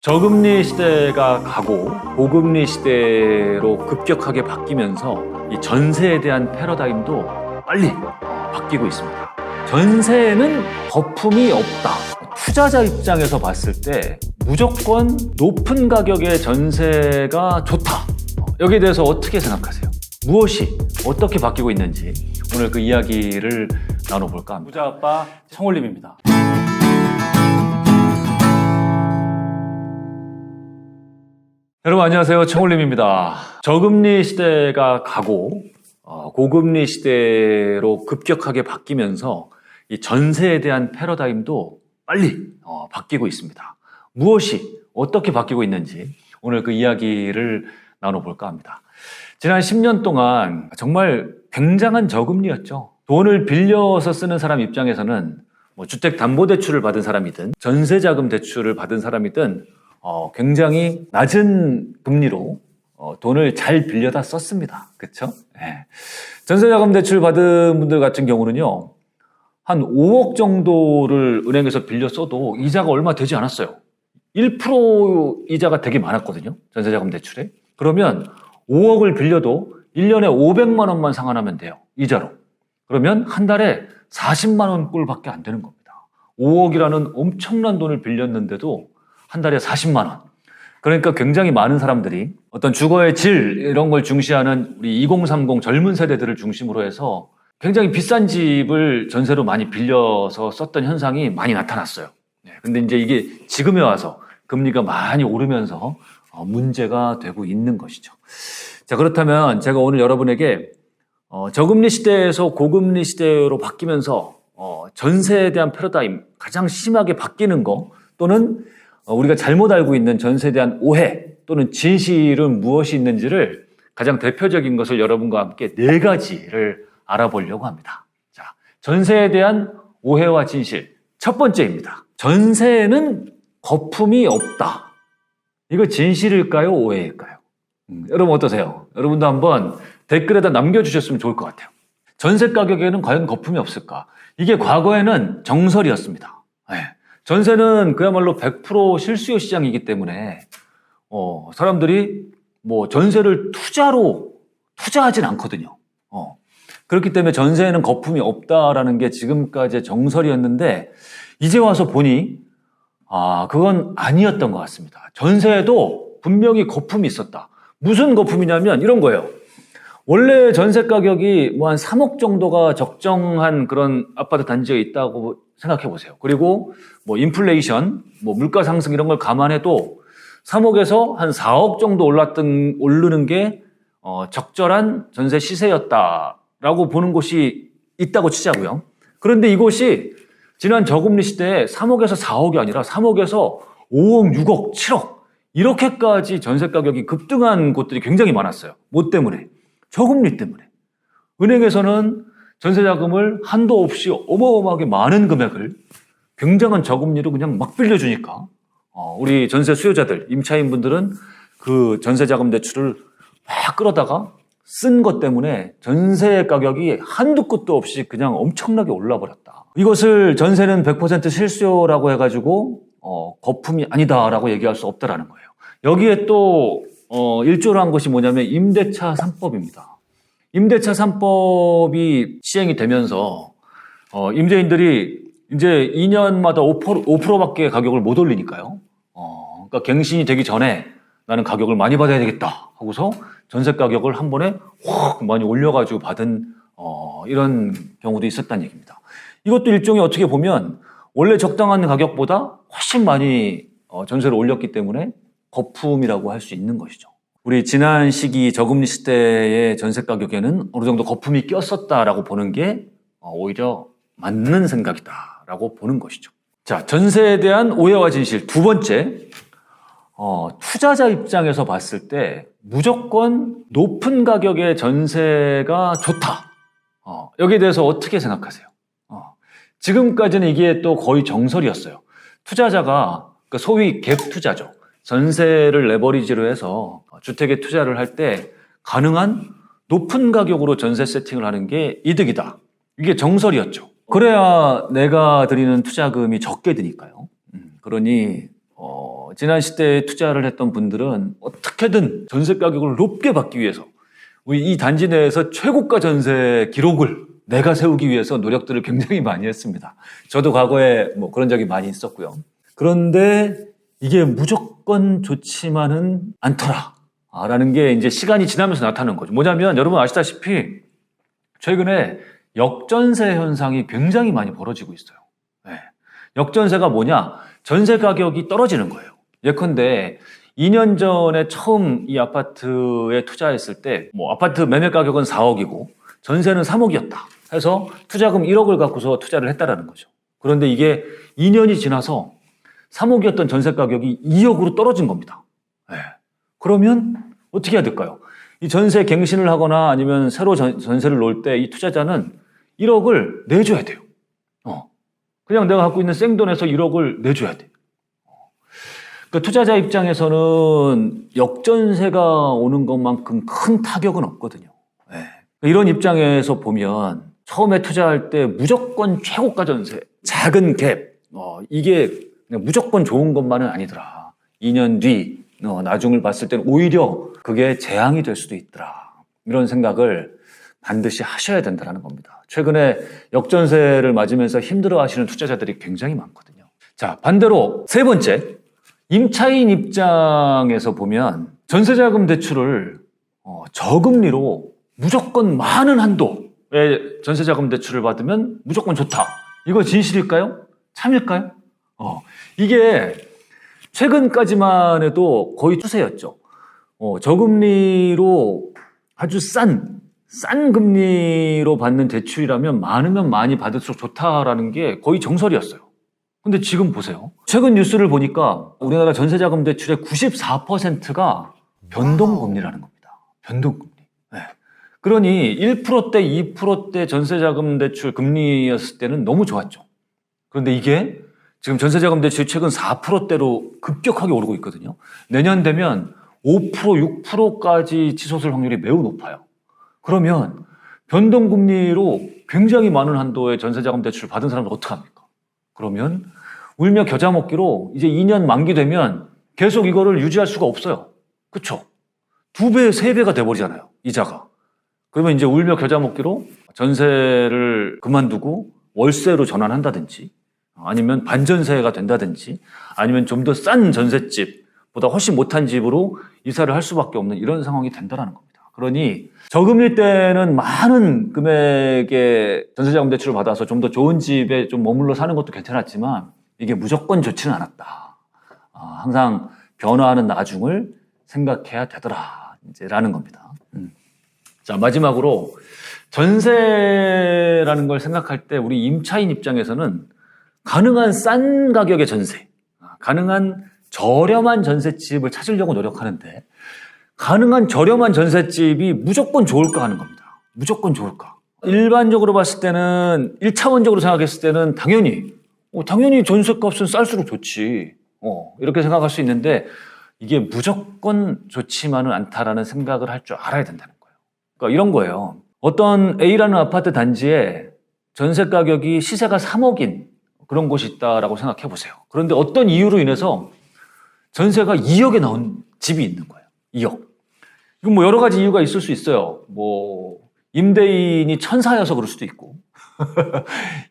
저금리 시대가 가고 고금리 시대로 급격하게 바뀌면서 이 전세에 대한 패러다임도 빨리 바뀌고 있습니다. 전세에는 거품이 없다. 투자자 입장에서 봤을 때 무조건 높은 가격의 전세가 좋다. 여기에 대해서 어떻게 생각하세요? 무엇이 어떻게 바뀌고 있는지 오늘 그 이야기를 나눠볼까 합니다. 부자 아빠 청홀림입니다. 여러분 안녕하세요. 청홀림입니다. 저금리 시대가 가고 고금리 시대로 급격하게 바뀌면서 이 전세에 대한 패러다임도 빨리 바뀌고 있습니다. 무엇이 어떻게 바뀌고 있는지 오늘 그 이야기를 나눠볼까 합니다. 지난 10년 동안 정말 굉장한 저금리였죠. 돈을 빌려서 쓰는 사람 입장에서는 주택담보대출을 받은 사람이든 전세자금 대출을 받은 사람이든 굉장히 낮은 금리로 돈을 잘 빌려다 썼습니다. 그렇죠? 네. 전세자금 대출 받은 분들 같은 경우는요, 한 5억 정도를 은행에서 빌려 써도 이자가 얼마 되지 않았어요. 1% 이자가 되게 많았거든요. 전세자금 대출에. 그러면 5억을 빌려도 1년에 500만 원만 상환하면 돼요. 이자로. 그러면 한 달에 40만 원 꼴밖에 안 되는 겁니다. 5억이라는 엄청난 돈을 빌렸는데도 한 달에 40만 원. 그러니까 굉장히 많은 사람들이 어떤 주거의 질 이런 걸 중시하는 우리 2030 젊은 세대들을 중심으로 해서 굉장히 비싼 집을 전세로 많이 빌려서 썼던 현상이 많이 나타났어요. 근데 이제 이게 지금에 와서 금리가 많이 오르면서 문제가 되고 있는 것이죠. 자, 그렇다면 제가 오늘 여러분에게 저금리 시대에서 고금리 시대로 바뀌면서 전세에 대한 패러다임 가장 심하게 바뀌는 거 또는 우리가 잘못 알고 있는 전세에 대한 오해 또는 진실은 무엇이 있는지를 가장 대표적인 것을 여러분과 함께 4가지를 알아보려고 합니다. 자, 전세에 대한 오해와 진실. 첫 번째입니다. 전세에는 거품이 없다. 이거 진실일까요? 오해일까요? 여러분 어떠세요? 여러분도 한번 댓글에다 남겨주셨으면 좋을 것 같아요. 전세 가격에는 과연 거품이 없을까? 이게 과거에는 정설이었습니다. 네. 전세는 그야말로 100% 실수요 시장이기 때문에 사람들이 전세를 투자하진 않거든요. 그렇기 때문에 전세에는 거품이 없다라는 게 지금까지의 정설이었는데 이제 와서 보니 그건 아니었던 것 같습니다. 전세에도 분명히 거품이 있었다. 무슨 거품이냐면 이런 거예요. 원래 전세 가격이 한 3억 정도가 적정한 그런 아파트 단지가 있다고 생각해 보세요. 그리고 인플레이션, 물가 상승 이런 걸 감안해도 3억에서 한 4억 정도 오르는 게 적절한 전세 시세였다라고 보는 곳이 있다고 치자고요. 그런데 이곳이 지난 저금리 시대에 3억에서 4억이 아니라 3억에서 5억, 6억, 7억 이렇게까지 전세 가격이 급등한 곳들이 굉장히 많았어요. 뭐 때문에? 저금리 때문에. 은행에서는 전세 자금을 한도 없이 어마어마하게 많은 금액을 굉장한 저금리로 그냥 막 빌려주니까 우리 전세 수요자들, 임차인분들은 그 전세 자금 대출을 막 끌어다가 쓴 것 때문에 전세 가격이 한두 끝도 없이 그냥 엄청나게 올라버렸다. 이것을 전세는 100% 실수요라고 해가지고 거품이 아니다라고 얘기할 수 없다라는 거예요. 여기에 또 일조를 한 것이 뭐냐면 임대차 3법입니다. 임대차 3법이 시행이 되면서 임대인들이 이제 2년마다 5%밖에 가격을 못 올리니까요. 그러니까 갱신이 되기 전에 나는 가격을 많이 받아야 되겠다 하고서 전세 가격을 한 번에 확 많이 올려가지고 받은 이런 경우도 있었다는 얘기입니다. 이것도 일종의 어떻게 보면 원래 적당한 가격보다 훨씬 많이 전세를 올렸기 때문에 거품이라고 할 수 있는 것이죠. 우리 지난 시기 저금리 시대의 전세 가격에는 어느 정도 거품이 꼈었다라고 보는 게 오히려 맞는 생각이다라고 보는 것이죠. 자, 전세에 대한 오해와 진실. 두 번째, 투자자 입장에서 봤을 때 무조건 높은 가격의 전세가 좋다. 여기에 대해서 어떻게 생각하세요? 지금까지는 이게 또 거의 정설이었어요. 투자자가 소위 갭 투자죠. 전세를 레버리지로 해서 주택에 투자를 할 때 가능한 높은 가격으로 전세 세팅을 하는 게 이득이다. 이게 정설이었죠. 그래야 내가 드리는 투자금이 적게 드니까요. 그러니 지난 시대에 투자를 했던 분들은 어떻게든 전세 가격을 높게 받기 위해서 우리 이 단지 내에서 최고가 전세 기록을 내가 세우기 위해서 노력들을 굉장히 많이 했습니다. 저도 과거에 뭐 그런 적이 많이 있었고요. 그런데 이게 무조건 좋지만은 않더라. 라는 게 이제 시간이 지나면서 나타나는 거죠. 뭐냐면 여러분 아시다시피 최근에 역전세 현상이 굉장히 많이 벌어지고 있어요. 네. 역전세가 뭐냐? 전세 가격이 떨어지는 거예요. 예컨대 2년 전에 처음 이 아파트에 투자했을 때 뭐 아파트 매매 가격은 4억이고 전세는 3억이었다 해서 투자금 1억을 갖고서 투자를 했다라는 거죠. 그런데 이게 2년이 지나서 3억이었던 전세 가격이 2억으로 떨어진 겁니다. 네. 그러면 어떻게 해야 될까요? 이 전세 갱신을 하거나 아니면 새로 전세를 놓을 때 이 투자자는 1억을 내줘야 돼요. 그냥 내가 갖고 있는 생돈에서 1억을 내줘야 돼. 그러니까 투자자 입장에서는 역전세가 오는 것만큼 큰 타격은 없거든요. 네. 이런 입장에서 보면 처음에 투자할 때 무조건 최고가 전세, 작은 갭, 이게 그냥 무조건 좋은 것만은 아니더라. 2년 뒤 나중을 봤을 때는 오히려 그게 재앙이 될 수도 있더라. 이런 생각을 반드시 하셔야 된다는 겁니다. 최근에 역전세를 맞으면서 힘들어하시는 투자자들이 굉장히 많거든요. 자, 반대로 세 번째, 임차인 입장에서 보면 전세자금 대출을 저금리로 무조건 많은 한도의 전세자금 대출을 받으면 무조건 좋다. 이거 진실일까요? 참일까요? 이게 최근까지만 해도 거의 추세였죠. 저금리로 아주 싼 금리로 받는 대출이라면 많으면 많이 받을수록 좋다라는 게 거의 정설이었어요. 근데 지금 보세요. 최근 뉴스를 보니까 우리나라 전세자금 대출의 94%가 변동금리라는 겁니다. 변동금리. 네. 그러니 1%대, 2%대 전세자금 대출 금리였을 때는 너무 좋았죠. 그런데 이게 지금 전세자금 대출이 최근 4%대로 급격하게 오르고 있거든요. 내년 되면 5%, 6%까지 치솟을 확률이 매우 높아요. 그러면 변동금리로 굉장히 많은 한도의 전세자금 대출을 받은 사람들 어떡합니까? 그러면 울며 겨자 먹기로 이제 2년 만기 되면 계속 이거를 유지할 수가 없어요. 그렇죠? 2배, 3배가 돼버리잖아요. 이자가. 그러면 이제 울며 겨자 먹기로 전세를 그만두고 월세로 전환한다든지 아니면 반전세가 된다든지 아니면 좀 더 싼 전셋집보다 훨씬 못한 집으로 이사를 할 수밖에 없는 이런 상황이 된다는 겁니다. 그러니 저금리 때는 많은 금액의 전세자금 대출을 받아서 좀 더 좋은 집에 좀 머물러 사는 것도 괜찮았지만 이게 무조건 좋지는 않았다. 항상 변화하는 나중을 생각해야 되더라. 이제라는 겁니다. 자, 마지막으로 전세라는 걸 생각할 때 우리 임차인 입장에서는 가능한 싼 가격의 전세, 가능한 저렴한 전셋집을 찾으려고 노력하는데 가능한 저렴한 전셋집이 무조건 좋을까 하는 겁니다. 무조건 좋을까? 일반적으로 봤을 때는 1차원적으로 생각했을 때는 당연히 전셋값은 쌀수록 좋지. 이렇게 생각할 수 있는데 이게 무조건 좋지만은 않다라는 생각을 할 줄 알아야 된다는 거예요. 그러니까 이런 거예요. 어떤 A라는 아파트 단지에 전세 가격이 시세가 3억인 그런 곳이 있다라고 생각해 보세요. 그런데 어떤 이유로 인해서 전세가 2억에 나온 집이 있는 거예요. 2억. 이건 뭐 여러 가지 이유가 있을 수 있어요. 뭐 임대인이 천사여서 그럴 수도 있고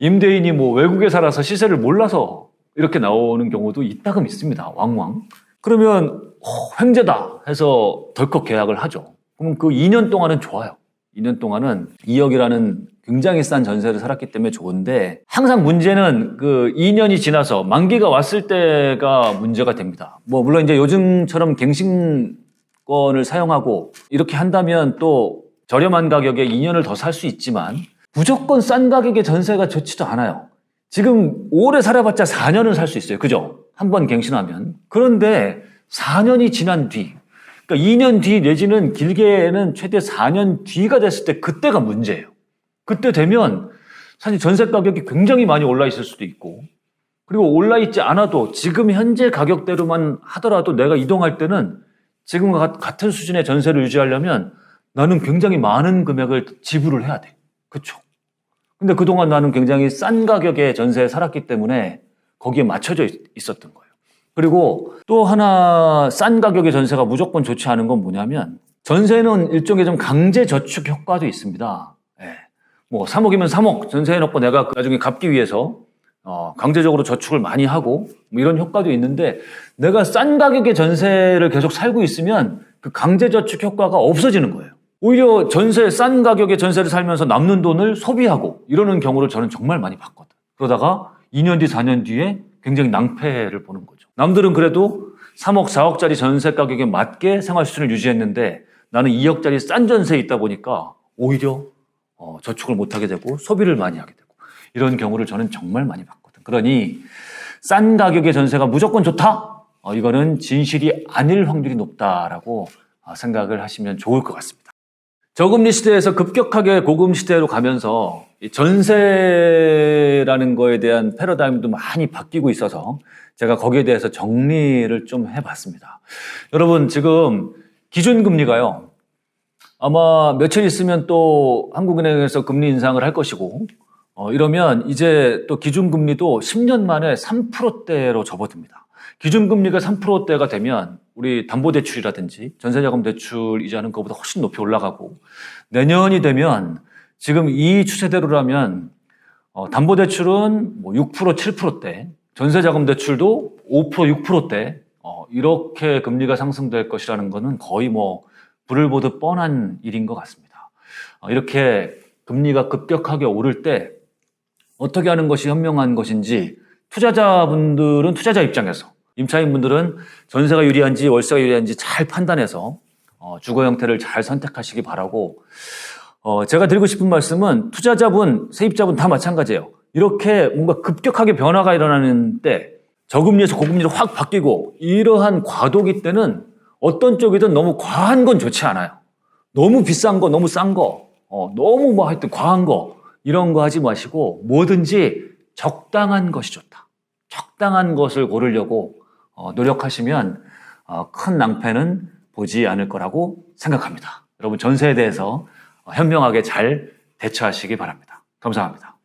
임대인이 뭐 외국에 살아서 시세를 몰라서 이렇게 나오는 경우도 있다금 있습니다. 왕왕. 그러면 횡재다 해서 덜컥 계약을 하죠. 그럼 그 2년 동안은 좋아요. 2년 동안은 2억이라는 굉장히 싼 전세를 살았기 때문에 좋은데 항상 문제는 그 2년이 지나서 만기가 왔을 때가 문제가 됩니다. 뭐 물론 이제 요즘처럼 갱신권을 사용하고 이렇게 한다면 또 저렴한 가격에 2년을 더 살 수 있지만 무조건 싼 가격의 전세가 좋지도 않아요. 지금 오래 살아봤자 4년은 살 수 있어요. 그죠? 한번 갱신하면. 그런데 4년이 지난 뒤, 그러니까 2년 뒤 내지는 길게는 최대 4년 뒤가 됐을 때 그때가 문제예요. 그때 되면 사실 전세 가격이 굉장히 많이 올라 있을 수도 있고 그리고 올라 있지 않아도 지금 현재 가격대로만 하더라도 내가 이동할 때는 지금과 같은 수준의 전세를 유지하려면 나는 굉장히 많은 금액을 지불을 해야 돼. 그렇죠? 근데 그동안 나는 굉장히 싼 가격의 전세에 살았기 때문에 거기에 맞춰져 있었던 거예요. 그리고 또 하나 싼 가격의 전세가 무조건 좋지 않은 건 뭐냐면 전세는 일종의 좀 강제 저축 효과도 있습니다. 예. 뭐 3억이면 3억 전세해놓고 내가 나중에 갚기 위해서 강제적으로 저축을 많이 하고 뭐 이런 효과도 있는데 내가 싼 가격의 전세를 계속 살고 있으면 그 강제 저축 효과가 없어지는 거예요. 오히려 싼 가격의 전세를 살면서 남는 돈을 소비하고 이러는 경우를 저는 정말 많이 봤거든. 그러다가 2년 뒤, 4년 뒤에 굉장히 낭패를 보는 거죠. 남들은 그래도 3억, 4억짜리 전세 가격에 맞게 생활 수준을 유지했는데 나는 2억짜리 싼 전세에 있다 보니까 오히려 저축을 못하게 되고 소비를 많이 하게 되고 이런 경우를 저는 정말 많이 봤거든. 그러니 싼 가격의 전세가 무조건 좋다? 이거는 진실이 아닐 확률이 높다라고 생각을 하시면 좋을 것 같습니다. 저금리 시대에서 급격하게 고금 시대로 가면서 이 전세라는 거에 대한 패러다임도 많이 바뀌고 있어서 제가 거기에 대해서 정리를 좀 해봤습니다. 여러분 지금 기준금리가요. 아마 며칠 있으면 또 한국은행에서 금리 인상을 할 것이고 이러면 이제 또 기준금리도 10년 만에 3%대로 접어듭니다. 기준금리가 3%대가 되면 우리 담보대출이라든지 전세자금대출 이자는 그거보다 훨씬 높이 올라가고 내년이 되면 지금 이 추세대로라면 담보대출은 뭐 6%, 7%대 전세자금대출도 5%, 6%대 이렇게 금리가 상승될 것이라는 것은 거의 뭐 불을 보듯 뻔한 일인 것 같습니다. 이렇게 금리가 급격하게 오를 때 어떻게 하는 것이 현명한 것인지 투자자분들은 투자자 입장에서 임차인분들은 전세가 유리한지 월세가 유리한지 잘 판단해서 주거 형태를 잘 선택하시기 바라고 제가 드리고 싶은 말씀은 투자자분, 세입자분 다 마찬가지예요. 이렇게 뭔가 급격하게 변화가 일어나는 때 저금리에서 고금리로 확 바뀌고 이러한 과도기 때는 어떤 쪽이든 너무 과한 건 좋지 않아요. 너무 비싼 거, 너무 싼 거, 너무 뭐 하여튼 과한 거 이런 거 하지 마시고 뭐든지 적당한 것이 좋다. 적당한 것을 고르려고 노력하시면 큰 낭패는 보지 않을 거라고 생각합니다. 여러분 전세에 대해서 현명하게 잘 대처하시기 바랍니다. 감사합니다.